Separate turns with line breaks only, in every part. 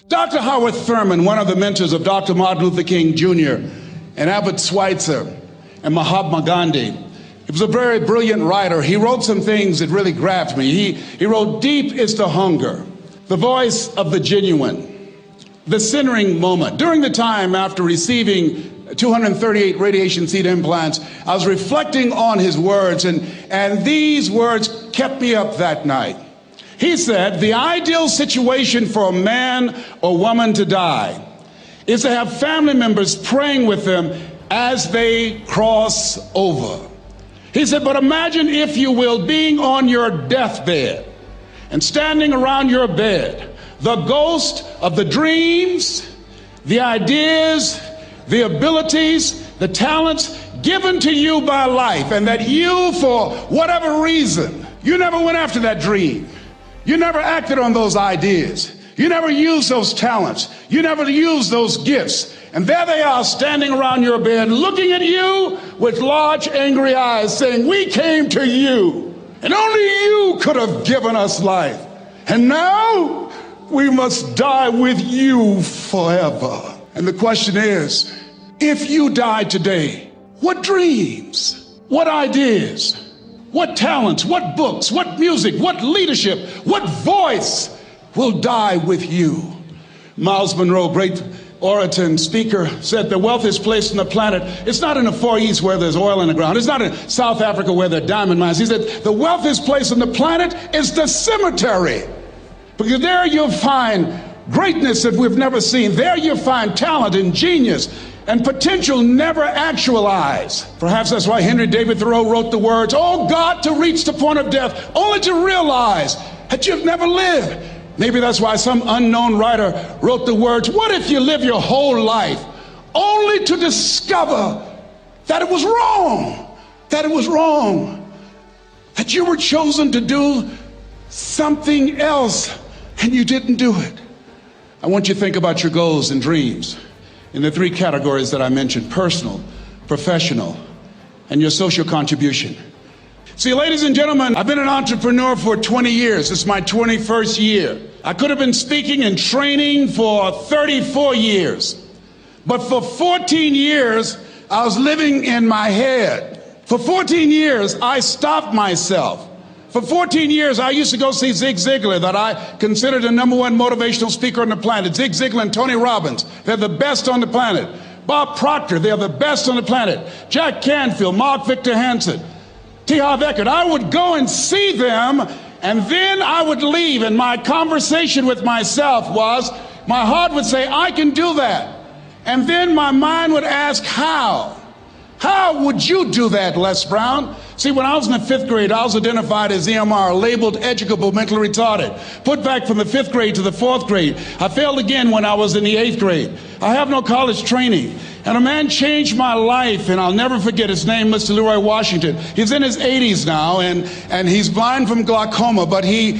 Dr. Howard Thurman, one of the mentors of Dr. Martin Luther King Jr. and Albert Schweitzer and Mahatma Gandhi, he was a very brilliant writer. He wrote some things that really grabbed me. He wrote, "Deep is the hunger, the voice of the genuine, the centering moment." During the time after receiving 238 radiation seed implants, I was reflecting on his words, and these words kept me up that night. He said, "The ideal situation for a man or woman to die is to have family members praying with them as they cross over." He said, "But imagine, if you will, being on your deathbed and standing around your bed, the ghost of the dreams, the ideas, the abilities, the talents given to you by life, and that you, for whatever reason, you never went after that dream. You never acted on those ideas. You never used those talents. You never used those gifts. And there they are standing around your bed looking at you with large angry eyes saying, 'We came to you, and only you could have given us life. And now we must die with you forever.' And the question is, if you died today, what dreams, what ideas, what talents, what books, what music, what leadership, what voice will die with you?" Miles Monroe, great orator and speaker, said the wealthiest place on the planet, it's not in the Far East where there's oil in the ground. It's not in South Africa where there are diamond mines. He said the wealthiest place on the planet is the cemetery, because there you'll find greatness that we've never seen. There you'll find talent and genius and potential never actualized. Perhaps that's why Henry David Thoreau wrote the words, "Oh God, to reach the point of death, only to realize that you've never lived." Maybe that's why some unknown writer wrote the words, "What if you live your whole life only to discover that it was wrong, that it was wrong, that you were chosen to do something else and you didn't do it?" I want you to think about your goals and dreams in the three categories that I mentioned: personal, professional, and your social contribution. See, ladies and gentlemen, I've been an entrepreneur for 20 years. It's my 21st year. I could have been speaking and training for 34 years. But for 14 years, I was living in my head. For 14 years, I stopped myself. For 14 years, I used to go see Zig Ziglar, that I considered the #1 motivational speaker on the planet. Zig Ziglar and Tony Robbins, they're the best on the planet. Bob Proctor, they're the best on the planet. Jack Canfield, Mark Victor Hansen, T. Harv Eker. I would go and see them, and then I would leave, and my conversation with myself was, my heart would say, "I can do that." And then my mind would ask, how? How would you do that, Les Brown? See, when I was in the 5th grade, I was identified as EMR, labeled educable mentally retarded, put back from the 5th grade to the 4th grade. I failed again when I was in the 8th grade. I have no college training. And a man changed my life, and I'll never forget his name, Mr. Leroy Washington. He's in his 80s now, and he's blind from glaucoma, but he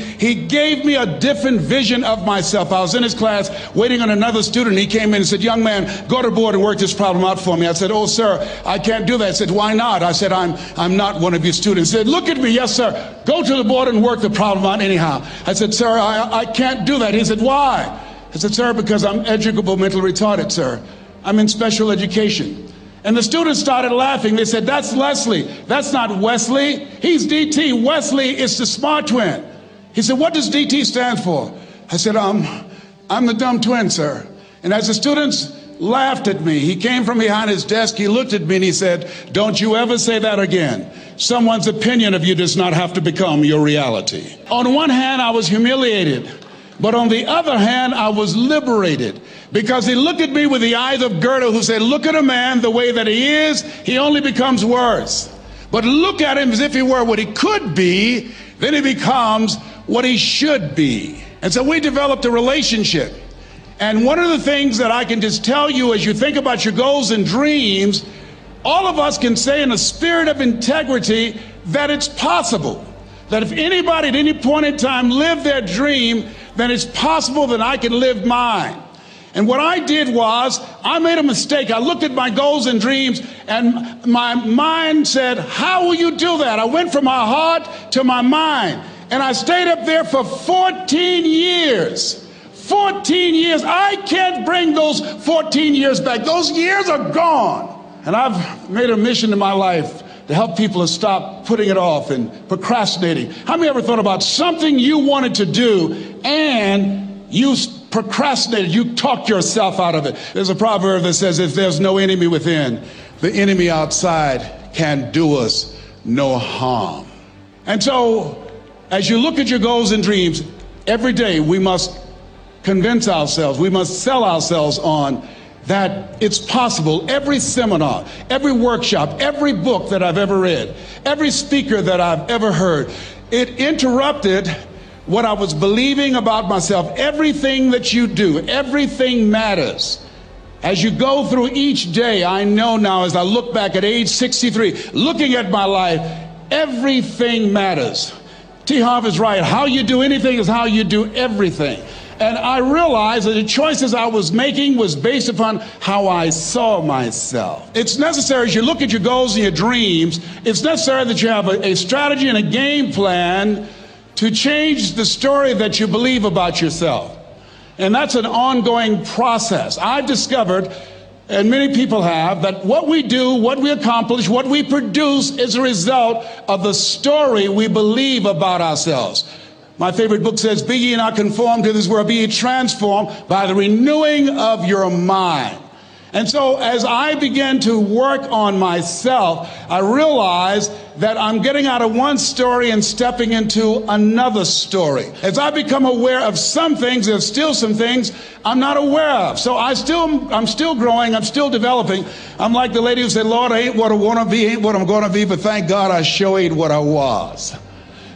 gave me a different vision of myself. I was in his class waiting on another student. He came in and said, "Young man, go to the board and work this problem out for me." I said, "Oh, sir, I can't do that." I said, "Why not?" I said, I'm not one of your students." He said, "Look at me." "Yes, sir. Go to the board and work the problem out anyhow." I said, "Sir, I can't do that." He said, "Why?" I said, "Sir, because I'm educable mentally retarded, sir. I'm in special education." And the students started laughing. They said, "That's Leslie. That's not Wesley. He's DT. Wesley is the smart twin." He said, "What does DT stand for?" I said, I'm the dumb twin, sir." And as the students laughed at me, he came from behind his desk, he looked at me and he said, "Don't you ever say that again. Someone's opinion of you does not have to become your reality." On one hand, I was humiliated, but on the other hand, I was liberated, because he looked at me with the eyes of Goethe, who said, "Look at a man the way that he is, he only becomes worse. But look at him as if he were what he could be, then he becomes what he should be." And so we developed a relationship. And one of the things that I can just tell you as you think about your goals and dreams, all of us can say in a spirit of integrity that it's possible. That if anybody at any point in time lived their dream, then it's possible that I can live mine. And what I did was, I made a mistake. I looked at my goals and dreams, and my mind said, "How will you do that?" I went from my heart to my mind, and I stayed up there for 14 years. 14 years. I can't bring those 14 years back. Those years are gone. And I've made a mission in my life to help people to stop putting it off and procrastinating. How many ever thought about something you wanted to do and you procrastinated, you talked yourself out of it? There's a proverb that says, if there's no enemy within, the enemy outside can do us no harm. And so, as you look at your goals and dreams, every day we must convince ourselves, we must sell ourselves on that it's possible. Every seminar, every workshop, every book that I've ever read, every speaker that I've ever heard, it interrupted what I was believing about myself. Everything that you do, everything matters. As you go through each day, I know now as I look back at age 63, looking at my life, everything matters. T. Harv is right. How you do anything is how you do everything. And I realized that the choices I was making was based upon how I saw myself. It's necessary as you look at your goals and your dreams, it's necessary that you have a strategy and a game plan to change the story that you believe about yourself. And that's an ongoing process. I've discovered, and many people have, that what we do, what we accomplish, what we produce is a result of the story we believe about ourselves. My favorite book says, be ye not conformed to this world, be ye transformed by the renewing of your mind. And so as I began to work on myself, I realized that I'm getting out of one story and stepping into another story. As I become aware of some things, there's still some things I'm not aware of. So I'm still growing, I'm still developing. I'm like the lady who said, Lord, I ain't what I want to be, ain't what I'm going to be, but thank God I sure ain't what I was.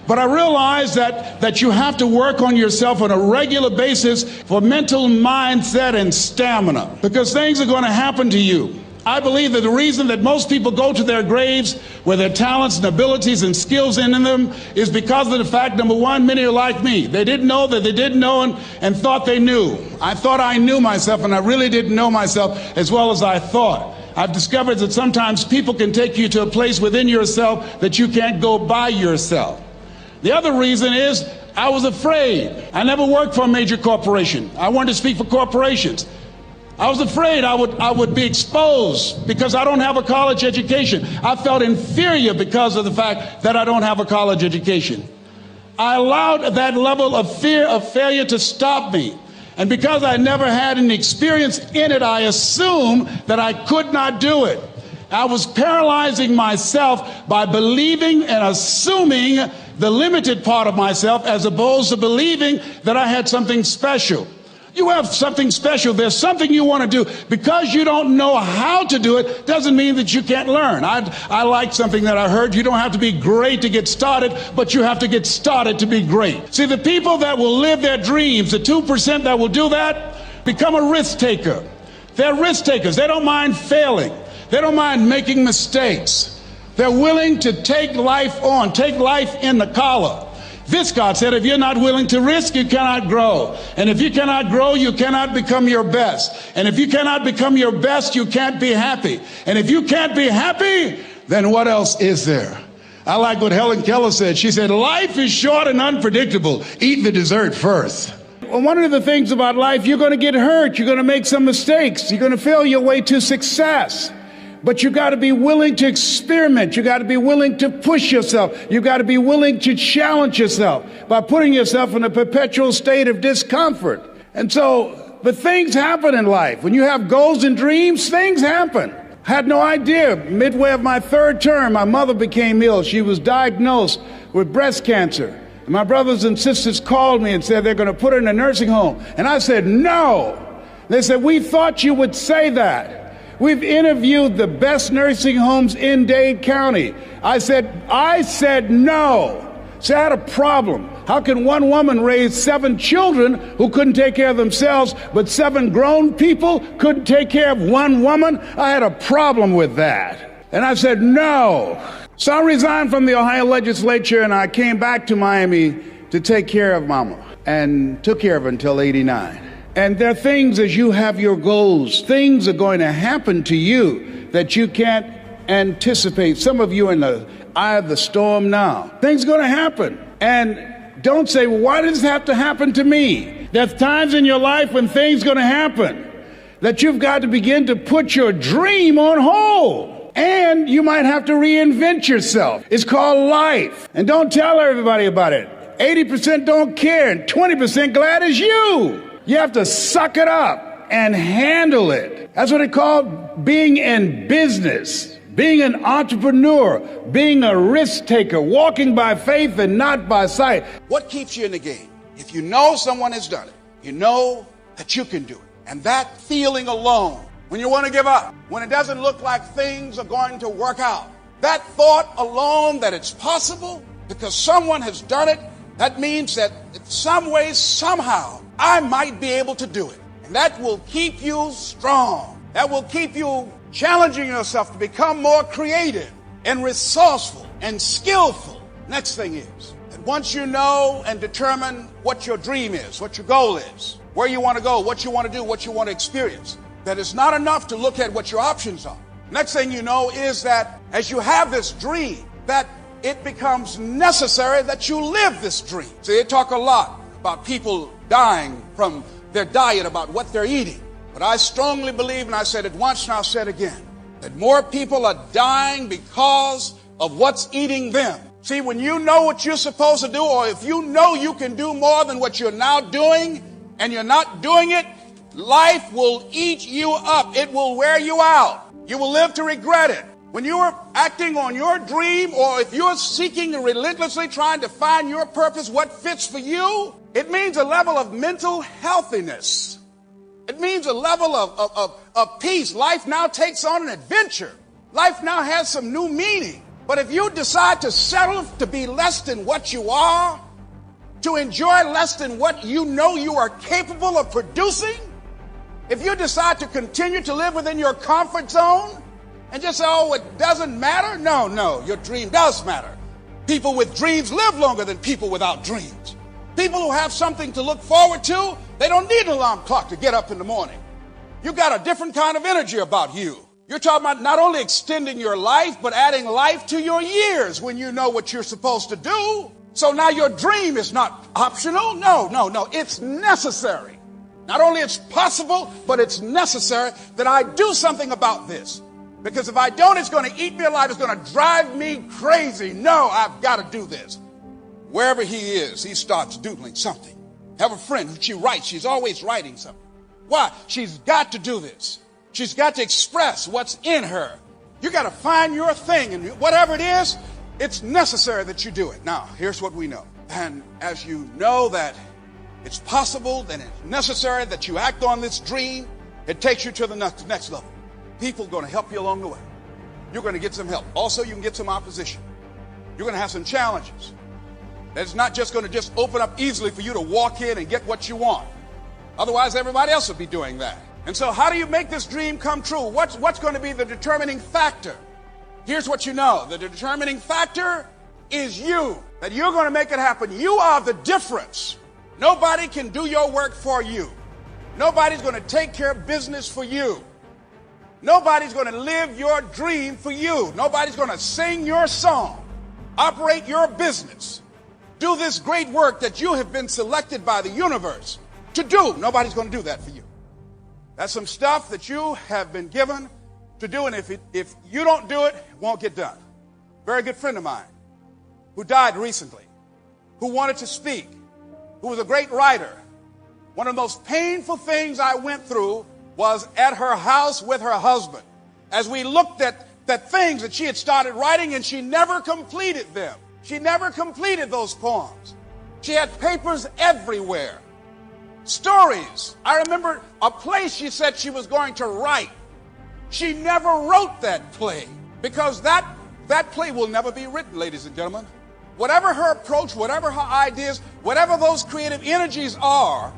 But I realize that you have to work on yourself on a regular basis for mental mindset and stamina, because things are going to happen to you. I believe that the reason that most people go to their graves with their talents and abilities and skills in them is because of the fact, number one, many are like me. They didn't know that they didn't know and thought they knew. I thought I knew myself, and I really didn't know myself as well as I thought. I've discovered that sometimes people can take you to a place within yourself that you can't go by yourself. The other reason is I was afraid. I never worked for a major corporation. I wanted to speak for corporations. I was afraid I would be exposed because I don't have a college education. I felt inferior because of the fact that I don't have a college education. I allowed that level of fear of failure to stop me. And because I never had any experience in it, I assumed that I could not do it. I was paralyzing myself by believing and assuming the limited part of myself as opposed to believing that I had something special. You have something special. There's something you want to do. Because you don't know how to do it doesn't mean that you can't learn. I like something that I heard. You don't have to be great to get started, but you have to get started to be great. See, the people that will live their dreams, the 2% that will do that, become a risk taker. They're risk takers. They don't mind failing. They don't mind making mistakes. They're willing to take life on, take life in the collar. This, God said, if you're not willing to risk, you cannot grow. And if you cannot grow, you cannot become your best. And if you cannot become your best, you can't be happy. And if you can't be happy, then what else is there? I like what Helen Keller said. She said, life is short and unpredictable. Eat the dessert first. Well, one of the things about life, you're going to get hurt. You're going to make some mistakes. You're going to fail your way to success. But you got to be willing to experiment. You got to be willing to push yourself. You got to be willing to challenge yourself by putting yourself in a perpetual state of discomfort. And so, but things happen in life. When you have goals and dreams, things happen. I had no idea. Midway of my third term, my mother became ill. She was diagnosed with breast cancer. And my brothers and sisters called me and said they're going to put her in a nursing home. And I said, no. They said, we thought you would say that. We've interviewed the best nursing homes in Dade County. I said no. So I had a problem. How can one woman raise 7 children who couldn't take care of themselves, but 7 grown people couldn't take care of one woman? I had a problem with that. And I said no. So I resigned from the Ohio legislature and I came back to Miami to take care of Mama and took care of her until 89. And there are things, as you have your goals, things are going to happen to you that you can't anticipate. Some of you are in the eye of the storm now. Things are going to happen. And don't say, well, why does this have to happen to me? There's times in your life when things are going to happen that you've got to begin to put your dream on hold. And you might have to reinvent yourself. It's called life. And don't tell everybody about it. 80% don't care and 20% glad as you. You have to suck it up and handle it. That's what it called being in business, being an entrepreneur, being a risk taker, walking by faith and not by sight.
What keeps you in the game? If you know someone has done it, you know that you can do it. And that feeling alone, when you want to give up, when it doesn't look like things are going to work out, that thought alone that it's possible because someone has done it, that means that in some way, somehow, I might be able to do it. And that will keep you strong. That will keep you challenging yourself to become more creative and resourceful and skillful. Next thing is that once you know and determine what your dream is, what your goal is, where you want to go, what you want to do, what you want to experience, that it's not enough to look at what your options are. Next thing you know is that as you have this dream, that it becomes necessary that you live this dream. See, they talk a lot about people dying from their diet, about what they're eating. But I strongly believe, and I said it once and I'll say it again, that more people are dying because of what's eating them. See, when you know what you're supposed to do, or if you know you can do more than what you're now doing, and you're not doing it, life will eat you up. It will wear you out. You will live to regret it. When you are acting on your dream, or if you're seeking and relentlessly trying to find your purpose, what fits for you, it means a level of mental healthiness. It means a level of peace. Life now takes on an adventure. Life now has some new meaning. But if you decide to settle to be less than what you are, to enjoy less than what you know you are capable of producing, if you decide to continue to live within your comfort zone and just say, oh, it doesn't matter. No, your dream does matter. People with dreams live longer than people without dreams. People who have something to look forward to, they don't need an alarm clock to get up in the morning. You got a different kind of energy about you. You're talking about not only extending your life, but adding life to your years when you know what you're supposed to do. So now your dream is not optional. No, it's necessary. Not only it's possible, but it's necessary that I do something about this. Because if I don't, it's going to eat me alive. It's going to drive me crazy. No, I've got to do this. Wherever he is, he starts doodling something. Have a friend who she writes. She's always writing something. Why? She's got to do this. She's got to express what's in her. You got to find your thing, and whatever it is, it's necessary that you do it. Now, here's what we know. And as you know that it's possible, then it's necessary that you act on this dream, it takes you to the next level. People are going to help you along the way. You're going to get some help. Also, you can get some opposition. You're going to have some challenges. It's not just going to just open up easily for you to walk in and get what you want. Otherwise, everybody else will be doing that. And so how do you make this dream come true? What's going to be the determining factor? Here's what you know. The determining factor is you. That you're going to make it happen. You are the difference. Nobody can do your work for you. Nobody's going to take care of business for you. Nobody's going to live your dream for you. Nobody's going to sing your song, operate your business, do this great work that you have been selected by the universe to do. Nobody's going to do that for you. That's some stuff that you have been given to do, and if you don't do it, it won't get done. Very good friend of mine who died recently, who wanted to speak, who was a great writer. One of the most painful things I went through was at her house with her husband, as we looked at things that she had started writing, and she never completed them. She never completed those poems. She had papers everywhere. Stories. I remember a play she said she was going to write. She never wrote that play because that play will never be written, ladies and gentlemen. Whatever her approach, whatever her ideas, whatever those creative energies are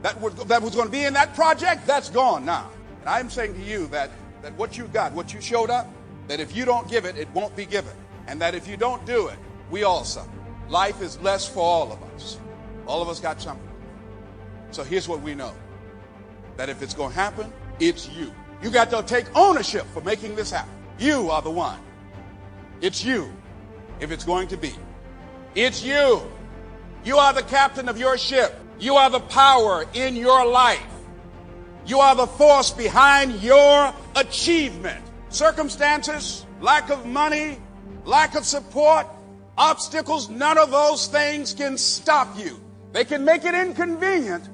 that was going to be in that project, that's gone now. And I'm saying to you that what you got, what you showed up, that if you don't give it, it won't be given. And that if you don't do it, we all suffer. Life is less for all of us. All of us got something. So here's what we know. That if it's going to happen, it's you. You got to take ownership for making this happen. You are the one. It's you if it's going to be. It's you. You are the captain of your ship. You are the power in your life. You are the force behind your achievement. Circumstances, lack of money, lack of support, obstacles, none of those things can stop you. They can make it inconvenient,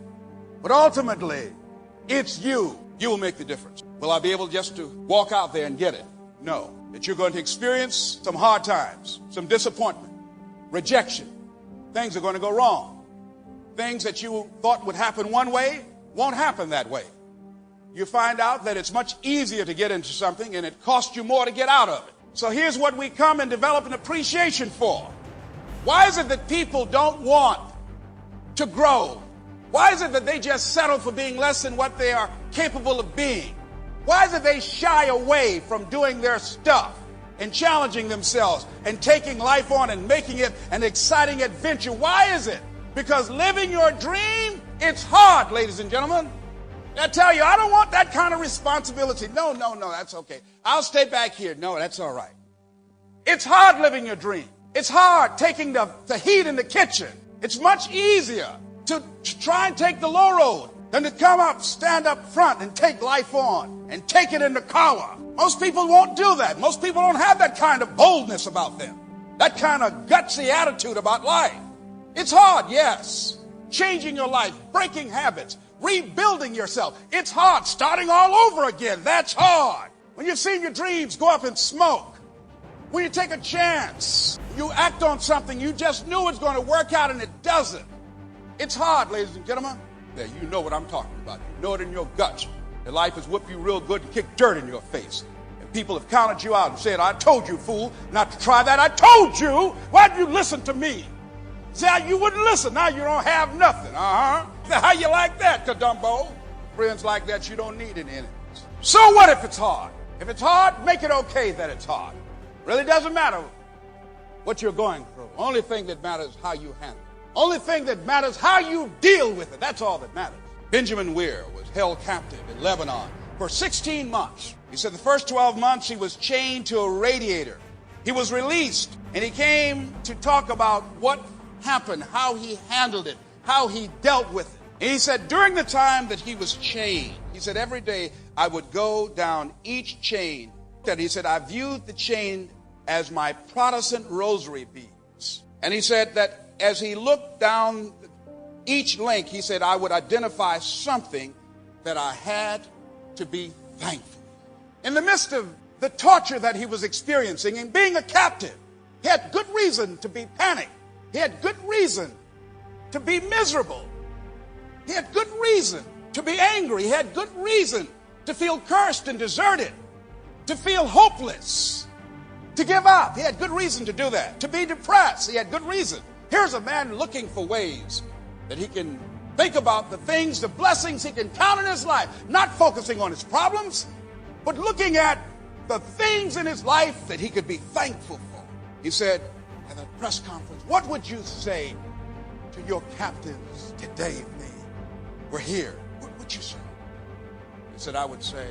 but ultimately, it's you. You will make the difference. Will I be able just to walk out there and get it? No. That you're going to experience some hard times, some disappointment, rejection. Things are going to go wrong. Things that you thought would happen one way won't happen that way. You find out that it's much easier to get into something and it costs you more to get out of it. So here's what we come and develop an appreciation for. Why is it that people don't want to grow? Why is it that they just settle for being less than what they are capable of being? Why is it they shy away from doing their stuff and challenging themselves and taking life on and making it an exciting adventure? Why is it? Because living your dream, it's hard, ladies and gentlemen. I tell you, I don't want that kind of responsibility. No, that's okay. I'll stay back here. No, that's all right. It's hard living your dream. It's hard taking the heat in the kitchen. It's much easier to try and take the low road than to come up, stand up front and take life on and take it in the collar. Most people won't do that. Most people don't have that kind of boldness about them, that kind of gutsy attitude about life. It's hard, yes. Changing your life, breaking habits, rebuilding yourself. It's hard. Starting all over again. That's hard. When you've seen your dreams go up in smoke, when you take a chance, you act on something you just knew was going to work out and it doesn't. It's hard, ladies and gentlemen. Yeah, you know what I'm talking about. You know it in your guts. Your life has whipped you real good and kicked dirt in your face. And people have counted you out and said, I told you, fool, not to try that. I told you. Why'd you listen to me? See how you wouldn't listen. Now you don't have nothing. How you like that, Kadumbo? Friends like that, you don't need any enemies. So what if it's hard? If it's hard, make it okay that it's hard. Really doesn't matter what you're going through. Only thing that matters is how you handle it. Only thing that matters how you deal with it. That's all that matters. Benjamin Weir was held captive in Lebanon for 16 months. He said the first 12 months he was chained to a radiator. He was released and he came to talk about what happened, how he handled it, how he dealt with it. And he said during the time that he was chained, he said every day I would go down each chain. And he said I viewed the chain as my Protestant rosary beads. And he said that as he looked down each link, he said, I would identify something that I had to be thankful. In the midst of the torture that he was experiencing and being a captive, he had good reason to be panicked. He had good reason to be miserable. He had good reason to be angry. He had good reason to feel cursed and deserted, to feel hopeless, to give up. He had good reason to do that. To be depressed, he had good reason. Here's a man looking for ways that he can think about the things, the blessings he can count in his life, not focusing on his problems, but looking at the things in his life that he could be thankful for. He said at a press conference, what would you say to your captives today if they were here? What would you say? He said, I would say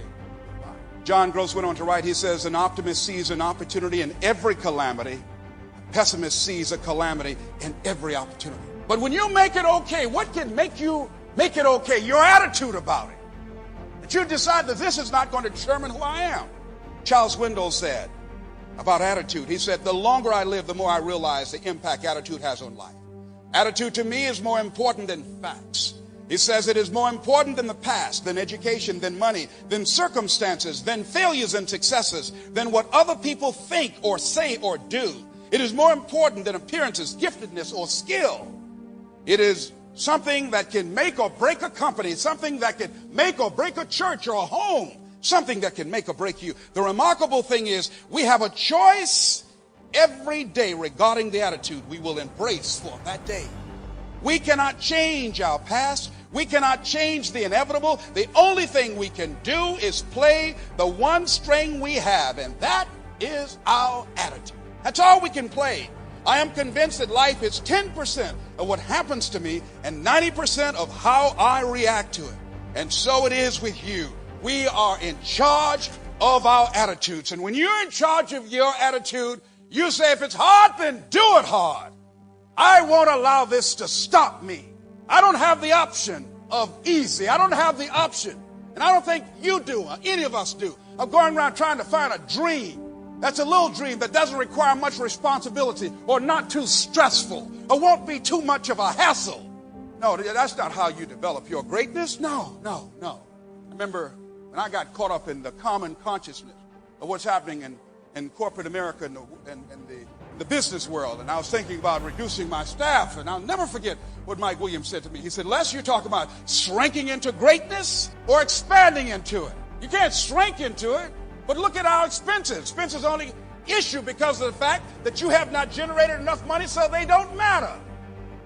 goodbye. John Gross went on to write, he says, an optimist sees an opportunity in every calamity. Pessimist sees a calamity in every opportunity. But when you make it okay, what can make you make it okay? Your attitude about it. That you decide that this is not going to determine who I am. Charles Swindoll said about attitude, he said, the longer I live, the more I realize the impact attitude has on life. Attitude to me is more important than facts. He says it is more important than the past, than education, than money, than circumstances, than failures and successes, than what other people think or say or do. It is more important than appearances, giftedness, or skill. It is something that can make or break a company, something that can make or break a church or a home, something that can make or break you. The remarkable thing is we have a choice every day regarding the attitude we will embrace for that day. We cannot change our past. We cannot change the inevitable. The only thing we can do is play the one string we have, and that is our attitude. That's all we can play. I am convinced that life is 10% of what happens to me and 90% of how I react to it. And so it is with you. We are in charge of our attitudes. And when you're in charge of your attitude, you say, if it's hard, then do it hard. I won't allow this to stop me. I don't have the option of easy. I don't have the option, and I don't think you do, or any of us do, of going around trying to find a dream that's a little dream that doesn't require much responsibility or not too stressful or won't be too much of a hassle. No, that's not how you develop your greatness. No. I remember when I got caught up in the common consciousness of what's happening in corporate America and the business world, and I was thinking about reducing my staff, and I'll never forget what Mike Williams said to me. He said, Les, you're talking about shrinking into greatness or expanding into it. You can't shrink into it, but look at our expenses. Expenses only issue because of the fact that you have not generated enough money, so they don't matter.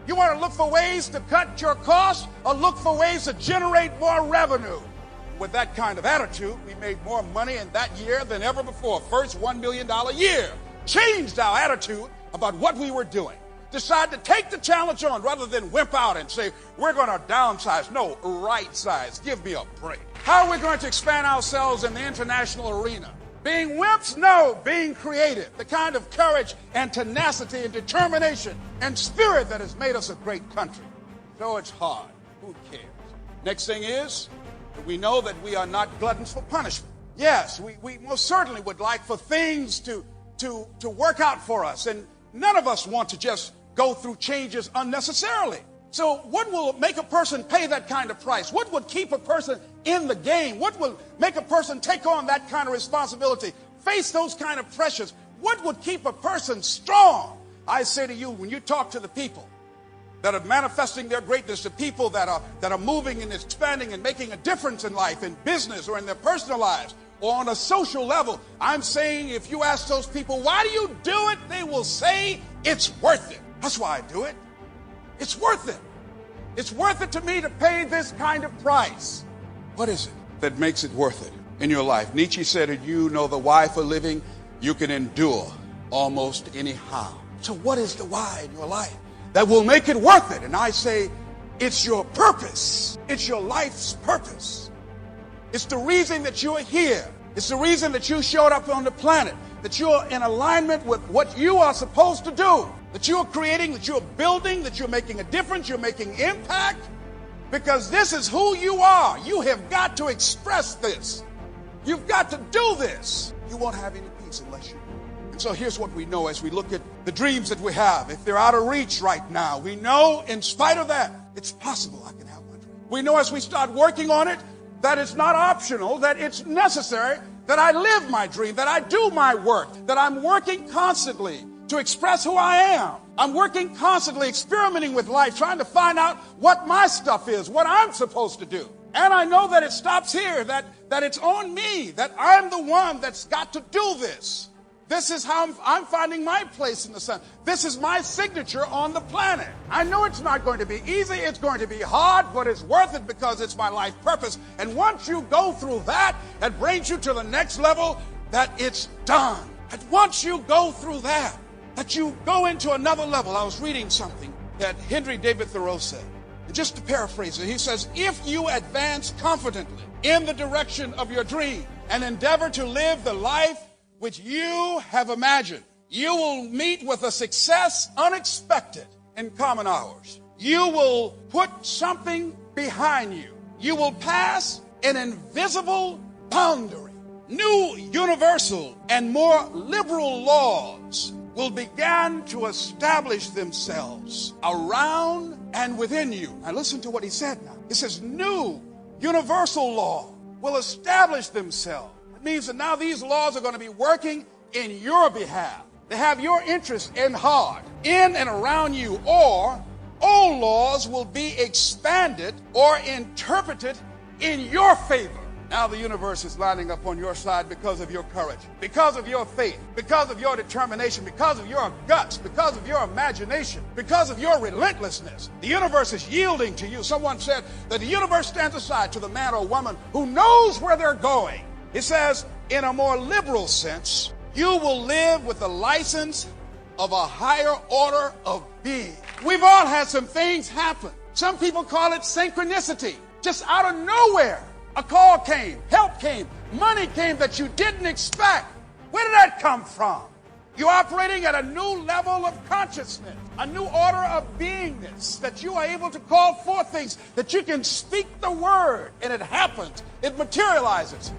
You want to look for ways to cut your costs or look for ways to generate more revenue. With that kind of attitude, we made more money in that year than ever before. First $1 million year. Changed our attitude about what we were doing. Decided to take the challenge on rather than wimp out and say, we're going to downsize. No, right size. Give me a break. How are we going to expand ourselves in the international arena? Being wimps? No, being creative. The kind of courage and tenacity and determination and spirit that has made us a great country. So it's hard. Who cares? Next thing is, we know that we are not gluttons for punishment. Yes, we most certainly would like for things to work out for us. And none of us want to just go through changes unnecessarily. So what will make a person pay that kind of price? What would keep a person in the game? What will make a person take on that kind of responsibility, face those kind of pressures? What would keep a person strong? I say to you, when you talk to the people that are manifesting their greatness, the people that are moving and expanding and making a difference in life, in business or in their personal lives, or on a social level, I'm saying if you ask those people, why do you do it? They will say, it's worth it. That's why I do it. It's worth it. It's worth it to me to pay this kind of price. What is it that makes it worth it in your life? Nietzsche said, if you know the why for living, you can endure almost anyhow. So what is the why in your life that will make it worth it? And I say, it's your purpose. It's your life's purpose. It's the reason that you are here. It's the reason that you showed up on the planet, that you're in alignment with what you are supposed to do, that you're creating, that you're building, that you're making a difference, you're making impact, because this is who you are. You have got to express this. You've got to do this. You won't have any peace unless you do. And so here's what we know as we look at the dreams that we have. If they're out of reach right now, we know in spite of that, it's possible I can have my dream. We know as we start working on it, that it's not optional, that it's necessary, that I live my dream, that I do my work, that I'm working constantly to express who I am. I'm working constantly, experimenting with life, trying to find out what my stuff is, what I'm supposed to do. And I know that it stops here, that it's on me, that I'm the one that's got to do this. This is how I'm finding my place in the sun. This is my signature on the planet. I know it's not going to be easy. It's going to be hard, but it's worth it because it's my life purpose. And once you go through that, it brings you to the next level, that it's done. And once you go through that, that you go into another level. I was reading something that Henry David Thoreau said. And just to paraphrase it, he says, if you advance confidently in the direction of your dream and endeavor to live the life which you have imagined, you will meet with a success unexpected in common hours. You will put something behind you. You will pass an invisible boundary. New, universal, and more liberal laws will begin to establish themselves around and within you. Now listen to what he said now. He says, new, universal law will establish themselves. It means that now these laws are going to be working in your behalf. They have your interest in heart, in and around you, or old laws will be expanded or interpreted in your favor. Now the universe is lining up on your side because of your courage, because of your faith, because of your determination, because of your guts, because of your imagination, because of your relentlessness. The universe is yielding to you. Someone said that the universe stands aside to the man or woman who knows where they're going. It says, in a more liberal sense, you will live with the license of a higher order of being. We've all had some things happen. Some people call it synchronicity. Just out of nowhere, a call came, help came, money came that you didn't expect. Where did that come from? You're operating at a new level of consciousness, a new order of beingness, that you are able to call forth things, that you can speak the word and it happens, it materializes.